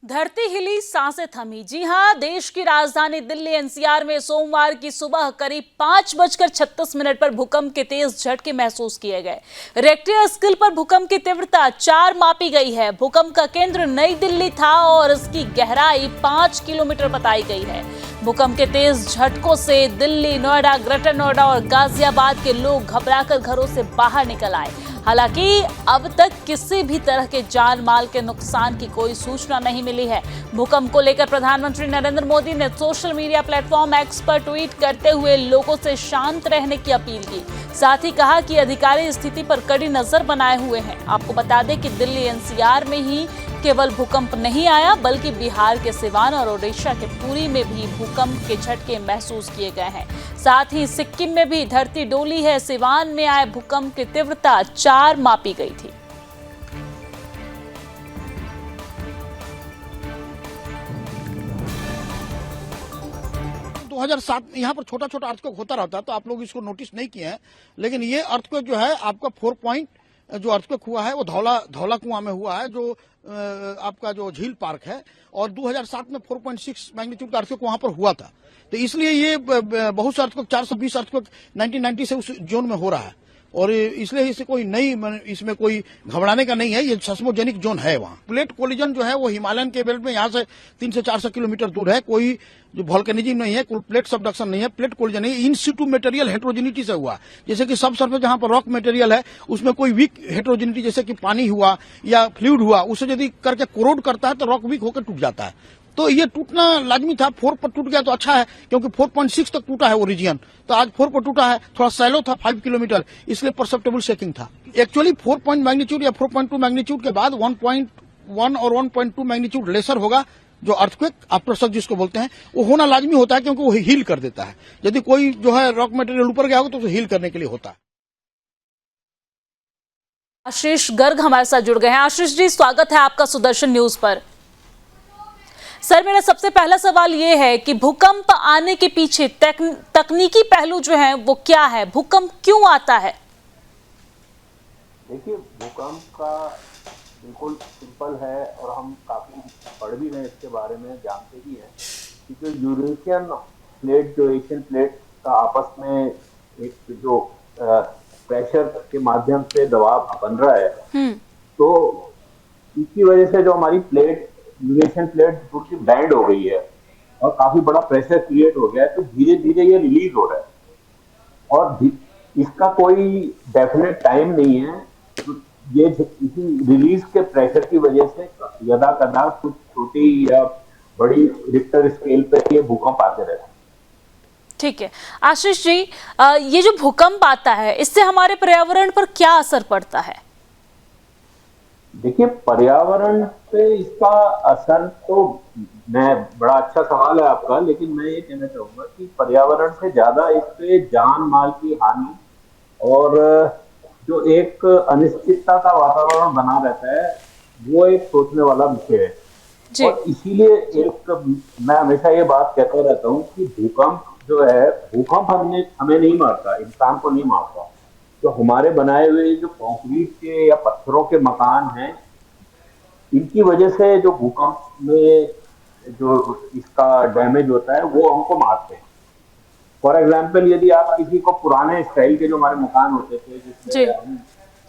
धरती हिली, सांसें थमी। जी हां, देश की राजधानी दिल्ली एनसीआर में सोमवार की सुबह करीब 5:36 पर भूकंप के तेज झटके महसूस किए गए। रेक्टर स्केल पर भूकंप की तीव्रता 4 मापी गई है। भूकंप का केंद्र नई दिल्ली था और इसकी गहराई 5 किलोमीटर बताई गई है। भूकंप के तेज झटकों से दिल्ली, नोएडा, ग्रेटर नोएडा और गाजियाबाद के लोग घबराकर घरों से बाहर निकल आए। हालांकि अब तक किसी भी तरह के जान माल के नुकसान की कोई सूचना नहीं मिली है। भूकंप को लेकर प्रधानमंत्री नरेंद्र मोदी ने सोशल मीडिया प्लेटफॉर्म एक्स पर ट्वीट करते हुए लोगों से शांत रहने की अपील की। साथ ही कहा कि अधिकारी स्थिति पर कड़ी नजर बनाए हुए हैं। आपको बता दें कि दिल्ली एनसीआर में ही केवल भूकंप नहीं आया, बल्कि बिहार के सिवान और ओडिशा के पुरी में भी भूकंप के झटके महसूस किए गए हैं। साथ ही सिक्किम में भी धरती डोली है। सिवान में आए भूकंप की तीव्रता 4 मापी गई थी। तो 2007 यहाँ पर छोटा छोटा अर्थक्वेक होता रहता है, तो आप लोग इसको नोटिस नहीं किए हैं। लेकिन ये अर्थक्वेक जो है आपका 4 पॉइंट जो अर्थक्वेक हुआ है वो धौला कुआं में हुआ है, जो आपका जो झील पार्क है, और 2007 में 4.6 मैग्नीट्यूड का अर्थक्वेक वहां पर हुआ था। तो इसलिए ये बहुत से अर्थक्वेक 420 अर्थक्वेक 1990 से उस जोन में हो रहा है, और इसलिए इसे कोई नई इसमें कोई घबराने का नहीं है। ये सेस्मोजेनिक जोन है। वहाँ प्लेट कोलिजन जो है वो हिमालयन के बेल्ट में यहाँ से 300 से 400 किलोमीटर दूर है। कोई जो वोल्केनिज्म नहीं है, कोई प्लेट सबडक्शन नहीं है, प्लेट कोलिजन नहीं, इन सिटू मटेरियल हेट्रोजेनिटी से हुआ। जैसे कि सब सरफेस जहाँ पर रॉक मटेरियल है उसमें कोई वीक हेट्रोजेनिटी, जैसे कि पानी हुआ या फ्लूइड हुआ, उसे यदि करके कोरोड करता है तो रॉक वीक होकर टूट जाता है। तो ये टूटना लाजमी था। 4 पर टूट गया तो अच्छा है, क्योंकि 4.6 तक टूटा है वो रीजन, तो आज 4 पर टूटा है। थोड़ा सैलो था 5 किलोमीटर, इसलिए परसेप्टेबल शेकिंग था। एक्चुअली 4 पॉइंट मैग्नीट्यूड या 4.2 मैग्नीट्यूड के बाद 1.1 और 1.2 मैग्नीट्यूड लेसर होगा, जो अर्थक्वेक आफ्टर शॉक जिसको बोलते हैं, वो होना लाजमी होता है, क्योंकि वो हील कर देता है। यदि कोई जो है रॉक मटेरियल ऊपर गया होगा तो उसे हील करने के लिए होता है। आशीष गर्ग हमारे साथ जुड़ गए हैं। आशीष जी, स्वागत है आपका सुदर्शन न्यूज पर। सर, मेरा सबसे पहला सवाल ये है कि भूकंप आने के पीछे तकनीकी पहलू जो है वो क्या है? भूकंप क्यों आता है? देखिए, भूकंप का बिल्कुल सिंपल है, और हम काफी पढ़ भी रहे हैं इसके बारे में, जानते भी हैं कि जो यूरेशियन प्लेट, जो एशियन प्लेट का आपस में एक जो प्रेशर के माध्यम से दबाव बन रहा है, तो इसकी वजह से जो हमारी प्लेट, यूरेशियन प्लेट थोड़ी बैंड हो गई है और काफी बड़ा प्रेशर क्रिएट हो गया है, तो धीरे धीरे ये रिलीज हो रहा है, और इसका कोई डेफिनेट टाइम नहीं है। तो ये इसी रिलीज के प्रेशर की वजह से यदा कदा कुछ छोटी या बड़ी रिक्टर स्केल पे ये भूकंप आते रहते हैं। ठीक है आशीष जी, ये जो भूकंप आता है इससे हमारे पर्यावरण पर क्या असर पड़ता है? देखिए, पर्यावरण पे इसका असर तो, बड़ा अच्छा सवाल है आपका, लेकिन मैं ये कहना चाहूंगा कि पर्यावरण से ज्यादा इस पे जान माल की हानि और जो एक अनिश्चितता का वातावरण बना रहता है, वो एक सोचने वाला विषय है। और इसीलिए मैं हमेशा ये बात कहता रहता हूँ कि भूकंप जो है, भूकंप हमें नहीं मारता, इंसान को नहीं मारता। तो हमारे बनाए हुए जो कंक्रीट के या पत्थरों के मकान हैं, इनकी वजह से जो भूकंप में जो इसका डैमेज होता है वो हमको मारते हैं। फॉर एग्जाम्पल, यदि आप किसी को पुराने स्टाइल के जो हमारे मकान होते थे, जिसमें हम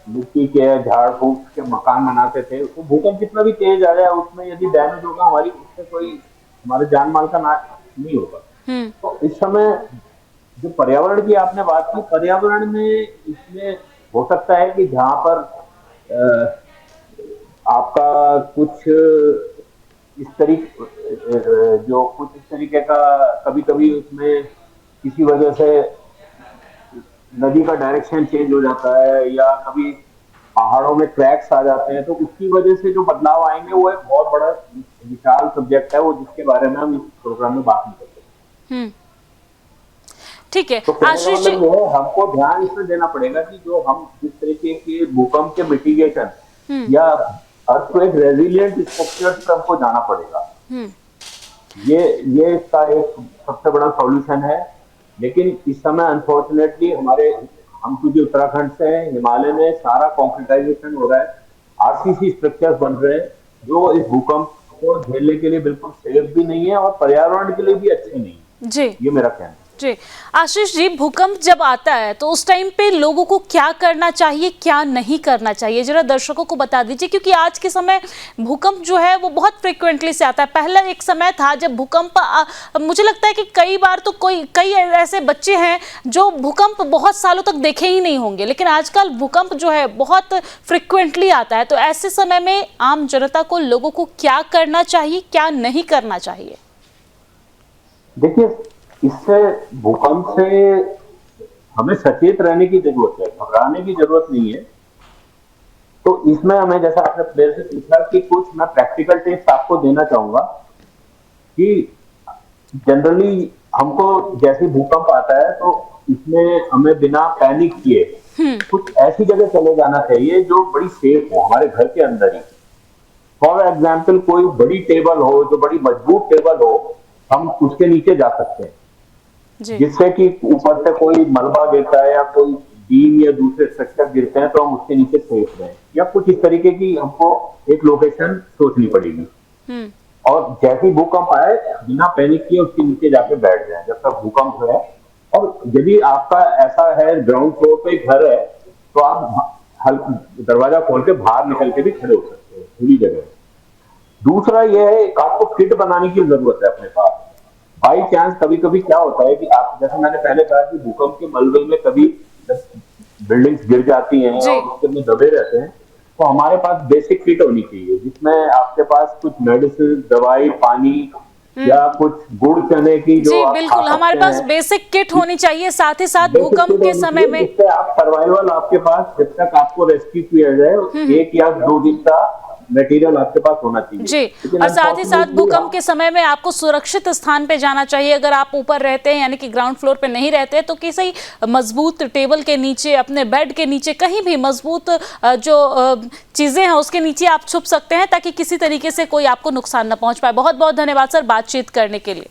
मिट्टी के झाड़ फूस के मकान बनाते थे, तो भूकंप कितना भी तेज आ जाए उसमें यदि डैमेज होगा, हमारी उससे कोई हमारे जान माल का नहीं होगा। तो इस समय जो पर्यावरण की आपने बात की, पर्यावरण में इसमें हो सकता है कि जहां पर आपका कुछ इस तरीके का कभी कभी उसमें किसी वजह से नदी का डायरेक्शन चेंज हो जाता है, या कभी पहाड़ों में क्रैक्स आ जाते हैं, तो उसकी वजह से जो बदलाव आएंगे वो एक बहुत बड़ा विशाल सब्जेक्ट है, वो जिसके बारे में हम इस प्रोग्राम में बात नहीं करते। ठीक है तो आशीष जी, हमको ध्यान इसमें देना पड़ेगा कि जो हम जिस तरीके के भूकंप के मिटिगेशन या अर्थक्वेक रेजिलिएंट स्ट्रक्चर्स पर हमको जाना पड़ेगा। ये इसका एक सबसे बड़ा सॉल्यूशन है। लेकिन इस समय अनफॉर्चुनेटली हम क्योंकि उत्तराखंड से हैं, हिमालय में सारा कॉन्क्रीटाइजेशन हो रहा है, आरसीसी स्ट्रक्चर्स बन रहे हैं, जो इस भूकंप उसको झेलने के लिए बिल्कुल सेफ भी नहीं है और पर्यावरण के लिए भी अच्छे नहीं है। जी ये मेरा कहना है। जी आशीष जी, भूकंप जब आता है तो उस टाइम पे लोगों को क्या करना चाहिए, क्या नहीं करना चाहिए, जरा दर्शकों को बता दीजिए, क्योंकि आज के समय भूकंप जो है वो बहुत फ्रिक्वेंटली से आता है। पहला एक समय था जब भूकंप मुझे लगता है कि कई बार तो कई ऐसे बच्चे हैं जो भूकंप बहुत सालों तक देखे ही नहीं होंगे, लेकिन आजकल भूकंप जो है बहुत फ्रिक्वेंटली आता है। तो ऐसे समय में आम जनता को, लोगों को क्या करना चाहिए, क्या नहीं करना चाहिए? देखिए, इससे भूकंप से हमें सचेत रहने की जरूरत है, घबराने की जरूरत नहीं है। तो इसमें हमें, जैसा आपने मेरे से पूछा, कि कुछ मैं प्रैक्टिकल टिप्स आपको देना चाहूंगा कि जनरली हमको जैसे भूकंप आता है तो इसमें हमें बिना पैनिक किए कुछ ऐसी जगह चले जाना चाहिए जो बड़ी सेफ हो, हमारे घर के अंदर ही। फॉर एग्जाम्पल, कोई बड़ी टेबल हो, जो बड़ी मजबूत टेबल हो, हम उसके नीचे जा सकते हैं, जिससे कि ऊपर से कोई मलबा गिरता है या कोई बीम या दूसरे स्ट्रक्चर गिरते हैं तो हम उसके नीचे सेफ रहें। या कुछ इस तरीके की हमको एक लोकेशन सोचनी पड़ेगी और जैसे ही भूकंप आए बिना पैनिक किए उसके नीचे जाके बैठ जाए जब तक भूकंप है। और यदि आपका ऐसा है, ग्राउंड फ्लोर पे घर है, तो आप दरवाजा खोल के बाहर निकल के भी खड़े हो सकते हैं खुली जगह। दूसरा यह है, आपको किट बनाने की जरूरत है अपने पास। बाई चांस कभी कभी क्या होता है कि आप, जैसे मैंने पहले कहा कि भूकंप के मलबे में कभी बिल्डिंग्स गिर जाती हैं और उसके में दबे रहते हैं, तो हमारे पास बेसिक किट होनी चाहिए जिसमें आपके पास कुछ मेडिसिन, दवाई, पानी या कुछ गुड़ चने की जो जी बिल्कुल, हमारे पास बेसिक किट होनी चाहिए। साथ ही साथ भूकंप के समय में जिससे आप सर्वाइवल, आपके पास जब तक आपको रेस्क्यू किया जाए 1 या 2 दिन का मटेरियल आपके पास होना चाहिए जी। और साथ ही साथ भूकंप के समय में आपको सुरक्षित स्थान पे जाना चाहिए। अगर आप ऊपर रहते हैं, यानी कि ग्राउंड फ्लोर पे नहीं रहते, तो किसी मजबूत टेबल के नीचे, अपने बेड के नीचे, कहीं भी मजबूत जो चीजें हैं उसके नीचे आप छुप सकते हैं ताकि किसी तरीके से कोई आपको नुकसान न पहुंच पाए। बहुत बहुत धन्यवाद सर बातचीत करने के लिए।